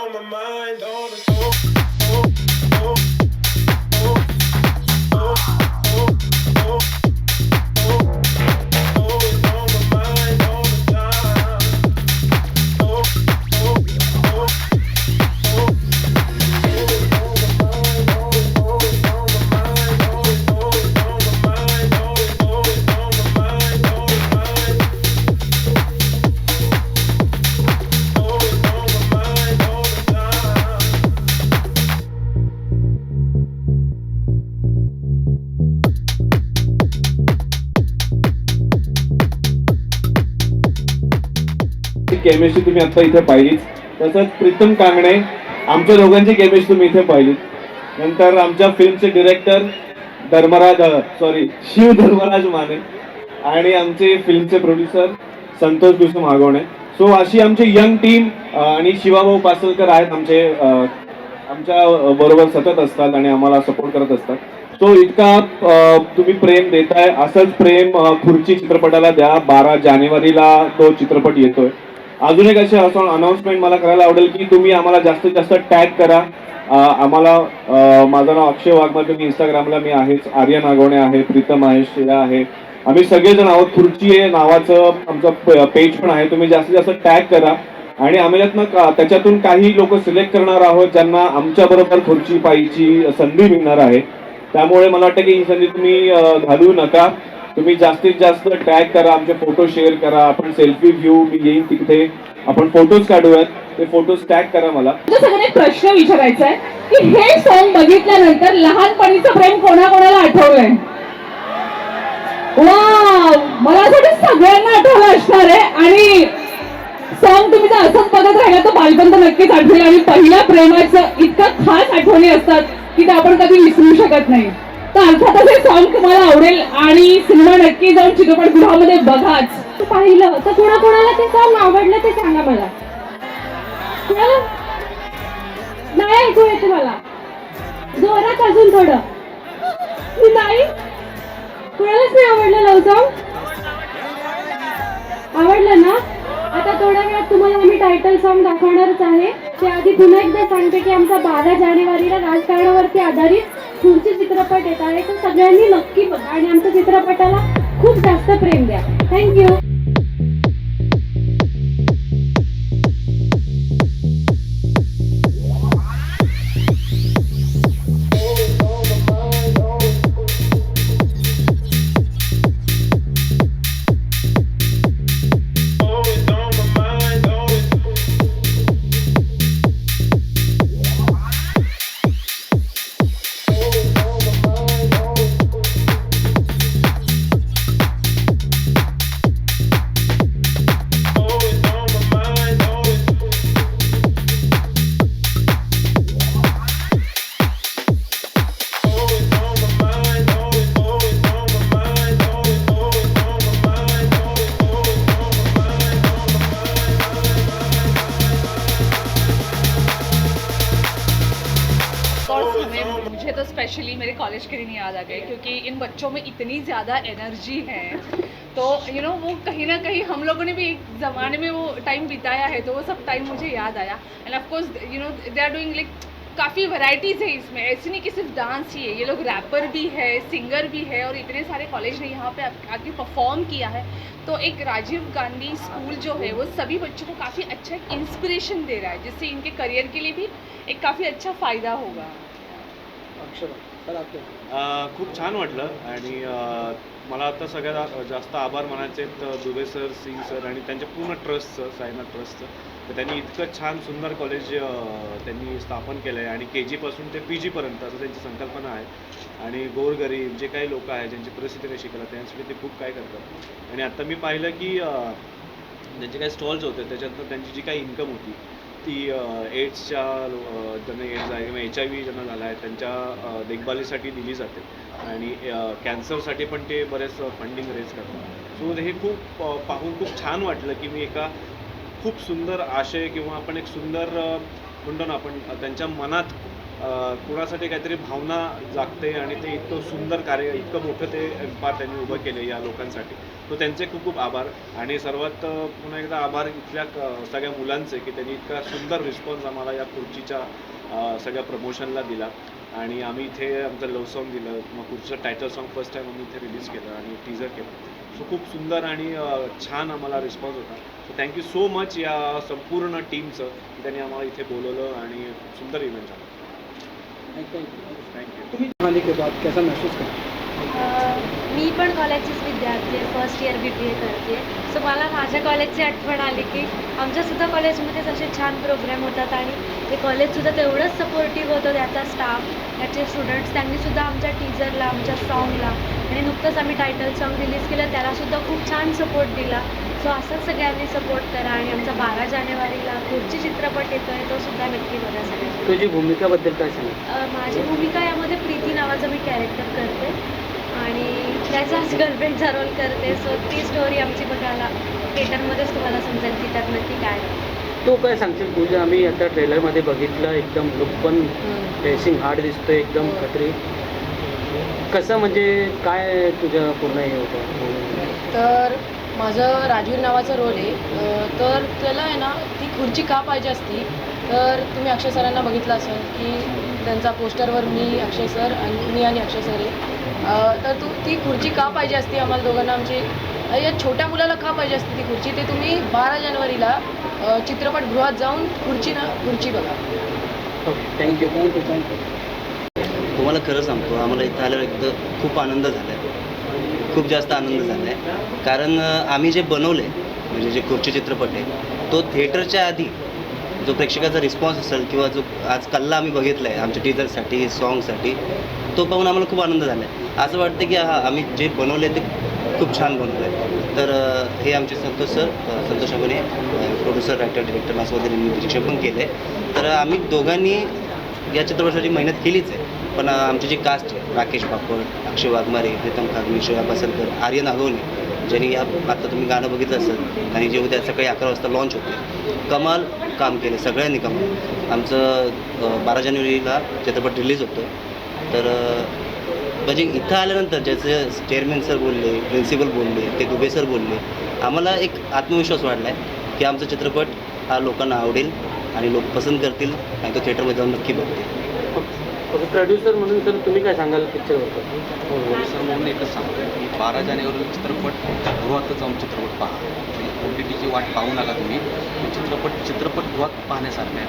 on my mind all the time. Chemistry तुम्ही आता इथे पाहिलीच. तसंच प्रीतम कांगणे, आमच्या दोघांची केमिस्ट्री तुम्ही इथे पाहिलीत. नंतर आमच्या फिल्मचे डिरेक्टर शिव धर्मराज माने आणि आमचे फिल्मचे प्रोड्युसर संतोष कुसुम आगवणे. सो अशी आमची यंग टीम आणि शिवाभाऊ पासलकर आहेत आमचे, आमच्या बरोबर सतत असतात आणि आम्हाला सपोर्ट करत असतात. सो इतका तुम्ही प्रेम देताय, असंच प्रेम खुर्ची चित्रपटाला द्या. 12 जानेवारीला तो चित्रपट येतोय. अजून एक अशी अनाउन्समेंट मला करायला आवडेल की तुम्ही आम्हाला जास्तीत जास्त टॅग करा. आम्हाला माझं नाव अक्षय वाघमारे, मी इंस्टाग्रामला मी आहेच, आर्यन नागवणे आहे, प्रीतम आहे, श्रेया आहे, आम्ही सगळेजण आहोत. खुर्ची आहे नावाचं आमचं पेज पण आहे. तुम्ही जास्तीत जास्त टॅग करा आणि आम्ही त्याच्यातून काही लोक सिलेक्ट करणार आहोत ज्यांना आमच्या बरोबर खुर्ची पाहिची संधी मिळणार आहे. त्यामुळे मला वाटतं की ही संधी तुम्ही घालवू नका. तुम्ही जास्तीत जास्त टॅग करा, आमचे फोटो शेअर करा, आपण सेल्फी घेऊ, मी येईन तिथे, आपण फोटोज काढूयात. ते फोटोज टॅग करा. मला सगळ्यांना प्रश्न विचारायचा आहे की हे सॉन्ग बघितल्यानंतर लहानपणीचं प्रेम कोणाकोणाला आठवलंय? वा, मला असं वाटतं सगळ्यांना आठवलं असणार आहे. आणि सॉन्ग तुम्ही जर असंच बघत राहिला तर बालपण तर नक्कीच आठवेल. आणि पहिल्या प्रेमाचं इतकं खास आठवणी असतात की ते आपण कधी विसरू शकत नाही. तर अर्थातच हे सॉन्ग तुम्हाला आवडेल आणि सिनेमा नक्की जाऊन चित्रपटगृहामध्ये बघाच. तू पाहिलं तर कोणाकोणाला ते सॉन्ग आवडलं ते सांगा मला. कुणाला नाही ऐकू येते मला? जोरात अजून थोडं. नाही, कुणालाच नाही आवडलं लव सॉन्ग? आवडलं ना? आता थोड्या वेळात तुम्हाला आम्ही टायटल सॉन्ग दाखवणारच आहे. त्याआधी पुन्हा एकदा सांगते की आमचा 12 जानेवारीला राजकारणावरती आधारित खुर्ची चित्रपट येत आहे. तर सगळ्यांनी नक्की बघा आणि आमच्या चित्रपटाला खूप जास्त प्रेम द्या. थँक्यू. मुझे तो स्पेशली मेरे कॉलेज के दिन याद आ गए क्योंकि इन बच्चों में इतनी ज़्यादा एनर्जी है. तो वो कहीं ना कहीं हम लोगों ने भी एक ज़माने में वो टाइम बिताया है, तो वो सब टाइम मुझे याद आया. End of course they are doing like काफ़ी वैरायटीज़ है इसमें. ऐसे नहीं कि सिर्फ डांस ही है, ये लोग रैपर भी है, सिंगर भी है और इतने सारे कॉलेज ने यहाँ पे आके परफॉर्म किया है. तो एक राजीव गांधी स्कूल जो है वो सभी बच्चों को काफ़ी अच्छा इंस्पिरेशन दे रहा है, जिससे इनके करियर के लिए भी एक काफ़ी अच्छा फ़ायदा होगा. खूप छान वाटलं आणि मला आता सगळ्यात जास्त आभार मानायचे आहेत दुबे सर, सिंग सर आणि त्यांच्या पूर्ण ट्रस्टचं, सायनाथ ट्रस्टचं. तर त्यांनी इतकं छान सुंदर कॉलेज त्यांनी स्थापन केलं आहे आणि KG पासून ते PG पर्यंत असं त्यांची संकल्पना आहे. आणि गोरगरीब जे काही लोक आहेत ज्यांची परिस्थिती कशी केलं त्यांच्यासाठी ते खूप काय करतात. आणि आत्ता मी पाहिलं की त्यांचे काही स्टॉल्स होते त्याच्यातनं त्यांची जी काही इन्कम होती ती एड्सच्या ज्यांना एड्स आहे किंवा HIV ज्यांना झाला आहे त्यांच्या देखभालीसाठी दिली जाते. आणि कॅन्सरसाठी पण ते बरेच फंडिंग रेज करतात. सो हे खूप पाहून खूप छान वाटलं की मी एका खूप सुंदर आशय किंवा आपण एक सुंदर म्हणतो ना आपण त्यांच्या मनात कुणासाठी काहीतरी भावना जागते आणि ते इतकं सुंदर कार्य, इतकं मोठं ते एम्पायर त्यांनी उभं केलं या लोकांसाठी. तो त्यांचे खूप खूप आभार. आणि सर्वात पुन्हा एकदा आभार इथल्या सगळ्या मुलांचे, की त्यांनी इतका सुंदर रिस्पॉन्स आम्हाला या खुर्चीच्या सगळ्या प्रमोशनला दिला. आणि आम्ही इथे आमचं लव्ह सॉन्ग दिलं, मग पुढचं टायटल सॉन्ग फर्स्ट टाईम आम्ही इथे रिलीज केलं आणि टीजर केलं. सो खूप सुंदर आणि छान आम्हाला रिस्पॉन्स होता. सो थँक्यू सो मच या संपूर्ण टीमचं, की त्यांनी आम्हाला इथे बोलवलं आणि सुंदर इव्हेंट झाला. थँक्यू. आने के बाद कैसा महसूस करते हैं? मी पण कॉलेजचीच विद्यार्थी आहे, फर्स्ट इयर BBA करते आहे. सो मला माझ्या कॉलेजची आठवण आली की आमच्यासुद्धा कॉलेजमध्येच असे छान प्रोग्राम होतात आणि ते कॉलेजसुद्धा तेवढंच सपोर्टिव्ह होतं. त्याचा स्टाफ, त्याचे स्टुडंट्स, त्यांनीसुद्धा आमच्या टीजरला, आमच्या सॉन्गला आणि नुकतंच आम्ही टायटल सॉन्ग रिलीज केलं त्यालासुद्धा खूप छान सपोर्ट दिला. सो असंच सगळ्यांनी सपोर्ट करा आणि आमचा 12 जानेवारीला पुढची चित्रपट येतो आहे तो सुद्धा नक्की बघा सगळ्यांनी. तुझी भूमिकाबद्दल काय सांग? माझी भूमिका यामध्ये प्रीती नावाचं मी कॅरेक्टर करते आणि त्याचाच गर्लफ्रेंडचा रोल करते. सो ती स्टोरी आमची बघायला थिएटरमध्येच तुम्हाला समजेल की त्यात नक्की काय आहे. तू काय सांगशील? तुझ्या आम्ही आता ट्रेलरमध्ये बघितलं, एकदम लुक पण ड्रेसिंग हार्ड दिसतोय, एकदम खत्री. कसं म्हणजे काय तुझं पूर्ण हे होतं? तर माझं राजवीर नावाचा रोल आहे. तर त्याला आहे ना ती खुर्ची का पाहिजे असती, तर तुम्ही अक्षय सरांना बघितलं असेल की त्यांचा पोस्टरवर मी अक्षय सर आणि अक्षय सर आहे. तर ती खुर्ची का पाहिजे असती आम्हाला दोघांना, आमची या छोट्या मुलाला का पाहिजे असते ती खुर्ची, ते तुम्ही 12 जानेवारीला चित्रपटगृहात जाऊन खुर्ची बघा. Okay, thank you. तुम्हाला खरं सांगतो, आम्हाला इथं आल्यावर एकदम खूप आनंद झाला आहे, खूप जास्त आनंद झाला आहे. कारण आम्ही जे बनवलं आहे, म्हणजे जे खुर्ची चित्रपट आहे, तो थिएटरच्या आधी जो प्रेक्षकाचा रिस्पॉन्स असेल किंवा जो आज कल्ला आम्ही बघितला आहे आमच्या टीजरसाठी, सॉन्गसाठी, तो पाहून आम्हाला खूप आनंद झाला आहे. असं वाटतं की आम्ही जे बनवलं आहे ते खूप छान बनवलं आहे. तर हे आमचे संतोष अगोने प्रोड्युसर, रायटर, डिरेक्टर माझ्यासोबत निरीक्षण पण केलं आहे. तर आम्ही दोघांनी या चित्रपटाची मेहनत केलीच आहे. पण आमची जी कास्ट आहे, राकेश पापड, अक्षय वाघमारे, प्रीतम खागमी, श्रेया बसरकर, आर्यन अगवणे, ज्यांनी आता तुम्ही गाणं बघितलं असेल आणि जे उद्या सकाळी 11 वाजता लॉन्च होते, कमाल काम केलं सगळ्यांनी. कमाल. आमचं 12 जानेवारीला चित्रपट रिलीज होतो. तर म्हणजे इथं आल्यानंतर ज्याचं चेअरमॅन सर बोलले, प्रिन्सिपल बोलले, ते दुबे सर बोलले, आम्हाला एक आत्मविश्वास वाढला आहे की आमचा चित्रपट हा लोकांना आवडेल आणि लोक पसंत करतील आणि तो थिएटरमध्ये जाऊन नक्की बघतील. प्रोड्युसर म्हणून तर तुम्ही काय सांगाल पिक्चरवर? प्रोड्युसर म्हणून एकच सांगतो की 12 जानेवारी चित्रपट गृहातच जाऊन चित्रपट पहा. OTTची वाट पाहू नका तुम्ही. चित्रपट गृहात पाहण्यासारखं आहे.